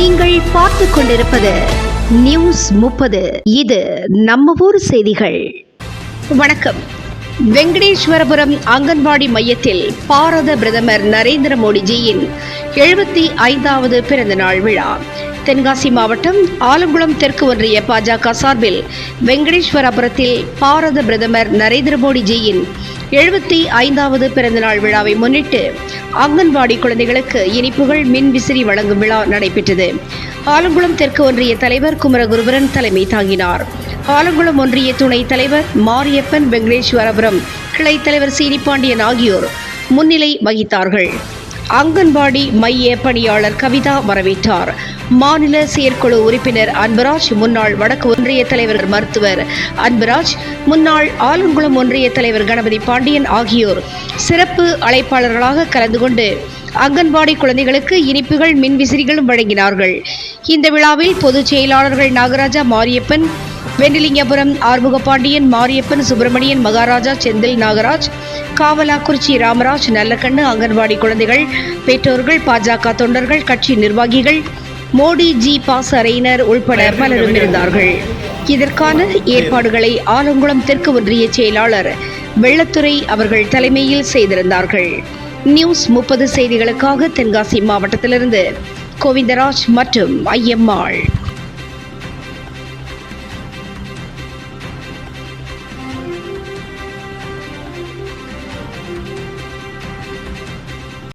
நீங்கள் பார்த்து கொண்டிருப்பது நியூஸ் 30. இது நம்ம ஊர் செய்திகள். வணக்கம். வெங்கடேஸ்வரபுரம் அங்கன்வாடி மையத்தில் பாரத பிரதமர் நரேந்திர மோடிஜியின் 75வது பிறந்த நாள் விழா. தென்காசி மாவட்டம் ஆலங்குளம் தெற்கு ஒன்றிய பாஜக சார்பில் வெங்கடேஸ்வரபுரத்தில் பாரத பிரதமர் நரேந்திர மோடிஜியின் 75வது பிறந்தநாள் விழாவை முன்னிட்டு அங்கன்வாடி குழந்தைகளுக்கு இனிப்புகள் மின் விசிறி வழங்கும் விழா நடைபெற்றது. ஆலங்குளம் தெற்கு ஒன்றிய தலைவர் குமரகுருபரன் தலைமை தாங்கினார். ஆலங்குளம் ஒன்றிய துணைத் தலைவர் மாரியப்பன், வெங்கடேஸ்வரபுரம் கிளை தலைவர் சீனிப்பாண்டியன் ஆகியோர் முன்னிலை வகித்தார்கள். அங்கன்வாடி மைய பணியாளர் கவிதா வரவேற்றார். மாநில செயற்குழு உறுப்பினர் அன்பராஜ், முன்னாள் வடக்கு ஒன்றிய தலைவர் மருத்துவர் அன்பராஜ், முன்னாள் ஆலங்குளம் ஒன்றிய தலைவர் கணபதி பாண்டியன் ஆகியோர் சிறப்பு அழைப்பாளர்களாக கலந்து கொண்டு அங்கன்வாடி குழந்தைகளுக்கு இனிப்புகள் மின்விசிறிகளும் வழங்கினார்கள். இந்த விழாவில் பொதுச் செயலாளர்கள் நாகராஜா, மாரியப்பன், வெண்டிலிங்கபுரம் ஆறுமுகபாண்டியன், மாரியப்பன், சுப்பிரமணியன், மகாராஜா, செந்தில், நாகராஜ், காவலாக்குறிச்சி ராமராஜ், நல்லக்கண்ணு, அங்கன்வாடி குழந்தைகள், பெற்றோர்கள், பாஜக தொண்டர்கள், கட்சி நிர்வாகிகள், மோடி ஜி பாஸ் அறையினர் உள்பட பலரும் இருந்தார்கள். இதற்கான ஏற்பாடுகளை ஆலங்குளம் தெற்கு ஒன்றிய செயலாளர் வெள்ளத்துறை அவர்கள் தலைமையில் செய்திருந்தார்கள். நியூஸ் 30 செய்திகளுக்காக தென்காசி மாவட்டத்திலிருந்து கோவிந்தராஜ் மற்றும் ஐயம்மாள்.